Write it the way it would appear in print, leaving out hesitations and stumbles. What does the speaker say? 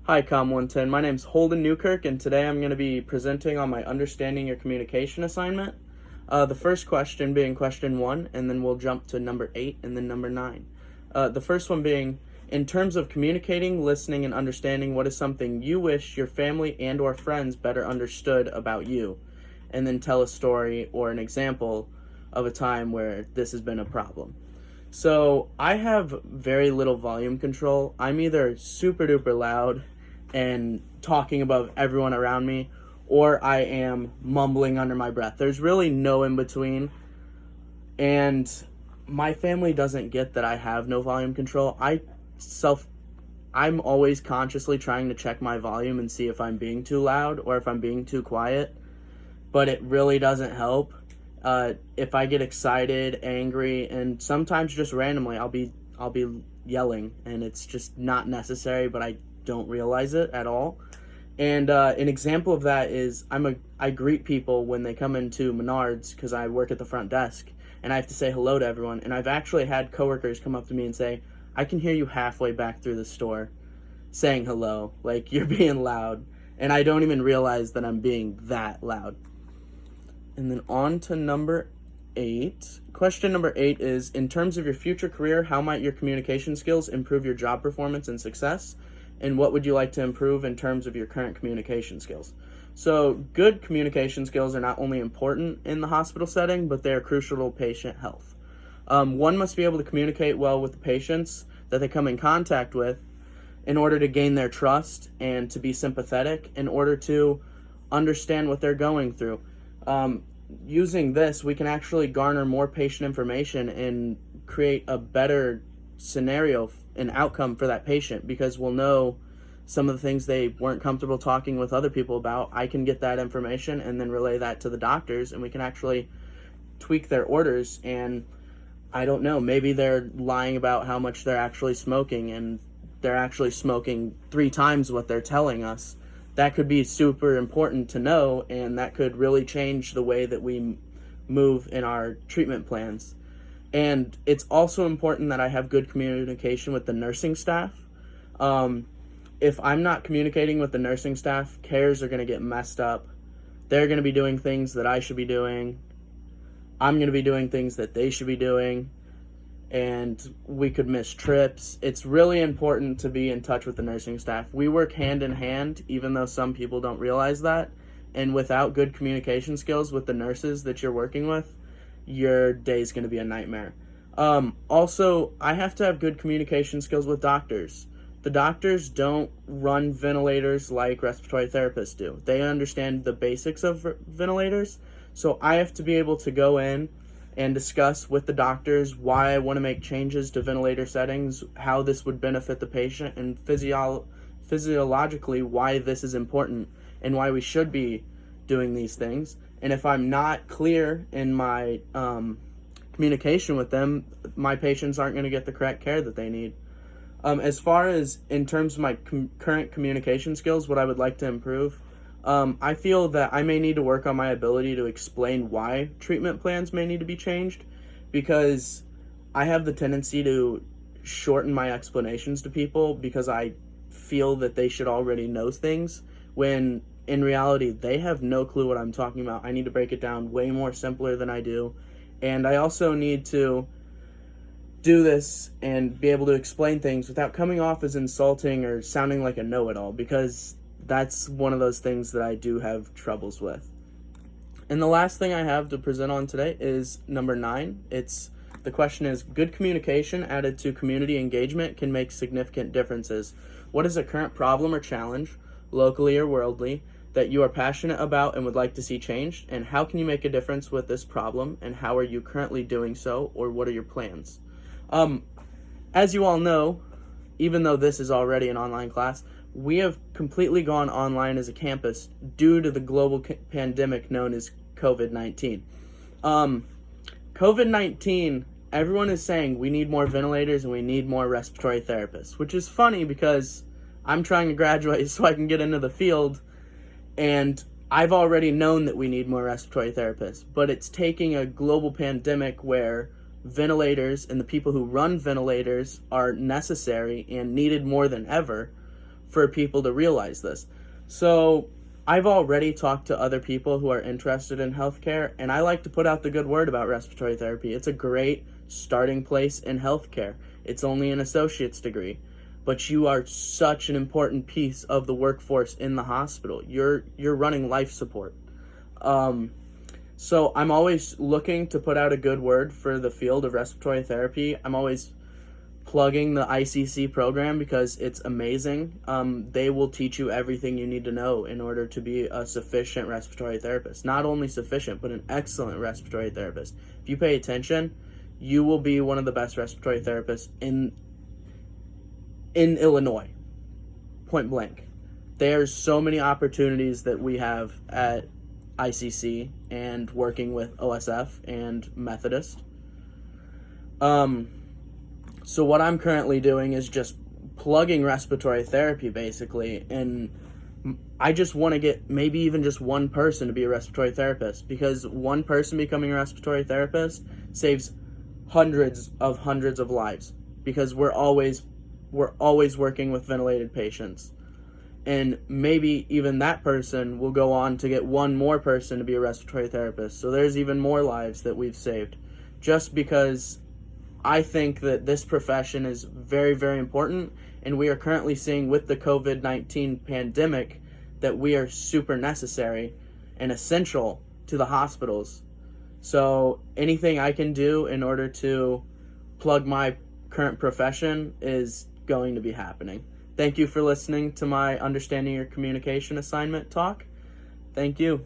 Hi, Com 110. My name's Holden Newkirk, and today I'm going to be presenting on my Understanding Your Communication assignment. The first question being question 1, and then we'll jump to number 8 and then number 9. The first one being, in terms of communicating, listening, and understanding, what is something you wish your family and or friends better understood about you? And then tell a story or an example of a time where this has been a problem. So I have very little volume control. I'm either super duper loud and talking above everyone around me, or I am mumbling under my breath. There's really no in between. And my family doesn't get that I have no volume control. I'm always consciously trying to check my volume and see if I'm being too loud or if I'm being too quiet, but it really doesn't help. If I get excited, angry, and sometimes just randomly, I'll be yelling, and it's just not necessary, but I don't realize it at all. And an example of that is I greet people when they come into Menards because I work at the front desk, and I have to say hello to everyone. And I've actually had coworkers come up to me and say, "I can hear you halfway back through the store saying hello, like you're being loud," and I don't even realize that I'm being that loud. And then on to number 8. Question number 8 is, in terms of your future career, how might your communication skills improve your job performance and success? And what would you like to improve in terms of your current communication skills? So good communication skills are not only important in the hospital setting, but they are crucial to patient health. One must be able to communicate well with the patients that they come in contact with in order to gain their trust and to be sympathetic, in order to understand what they're going through. Using this, we can actually garner more patient information and create a better scenario and outcome for that patient, because we'll know some of the things they weren't comfortable talking with other people about. I can get that information and then relay that to the doctors, and we can actually tweak their orders. And I don't know, maybe they're lying about how much they're actually smoking, and they're actually smoking 3 times what they're telling us. That could be super important to know, and that could really change the way that we move in our treatment plans. And it's also important that I have good communication with the nursing staff. If I'm not communicating with the nursing staff, cares are going to get messed up. They're going to be doing things that I should be doing. I'm going to be doing things that they should be doing. And we could miss trips. It's really important to be in touch with the nursing staff. We work hand in hand, even though some people don't realize that. And without good communication skills with the nurses that you're working with, your day's going to be a nightmare. Also, I have to have good communication skills with doctors. The doctors don't run ventilators like respiratory therapists do. They understand the basics of ventilators. So I have to be able to go in and discuss with the doctors why I want to make changes to ventilator settings, how this would benefit the patient, and physiologically why this is important and why we should be doing these things. And if I'm not clear in my communication with them, my patients aren't going to get the correct care that they need. As far as in terms of my current communication skills, what I would like to improve, I feel that I may need to work on my ability to explain why treatment plans may need to be changed, because I have the tendency to shorten my explanations to people because I feel that they should already know things, when in reality they have no clue what I'm talking about. I need to break it down way more simpler than I do. And I also need to do this and be able to explain things without coming off as insulting or sounding like a know-it-all, because that's one of those things that I do have troubles with. And the last thing I have to present on today is number 9. The question is, good communication added to community engagement can make significant differences. What is a current problem or challenge, locally or worldly, that you are passionate about and would like to see changed? And how can you make a difference with this problem? And how are you currently doing so? Or what are your plans? As you all know, even though this is already an online class, we have completely gone online as a campus due to the global pandemic known as COVID-19. COVID-19, everyone is saying we need more ventilators and we need more respiratory therapists, which is funny because I'm trying to graduate so I can get into the field, and I've already known that we need more respiratory therapists, but it's taking a global pandemic where ventilators and the people who run ventilators are necessary and needed more than ever for people to realize this. So I've already talked to other people who are interested in healthcare, and I like to put out the good word about respiratory therapy. It's a great starting place in healthcare. It's only an associate's degree, but you are such an important piece of the workforce in the hospital. You're running life support. So I'm always looking to put out a good word for the field of respiratory therapy. I'm always plugging the ICC program because it's amazing. They will teach you everything you need to know in order to be a sufficient respiratory therapist. Not only sufficient, but an excellent respiratory therapist. If you pay attention, you will be one of the best respiratory therapists in Illinois, point blank. There's so many opportunities that we have at ICC and working with OSF and Methodist. So what I'm currently doing is just plugging respiratory therapy, basically, and I just want to get maybe even just one person to be a respiratory therapist, because one person becoming a respiratory therapist saves hundreds of lives, because we're always working with ventilated patients. And maybe even that person will go on to get one more person to be a respiratory therapist. So there's even more lives that we've saved, just because I think that this profession is very, very important, and we are currently seeing with the COVID-19 pandemic that we are super necessary and essential to the hospitals. So anything I can do in order to plug my current profession is going to be happening. Thank you for listening to my Understanding Your Communication assignment talk. Thank you.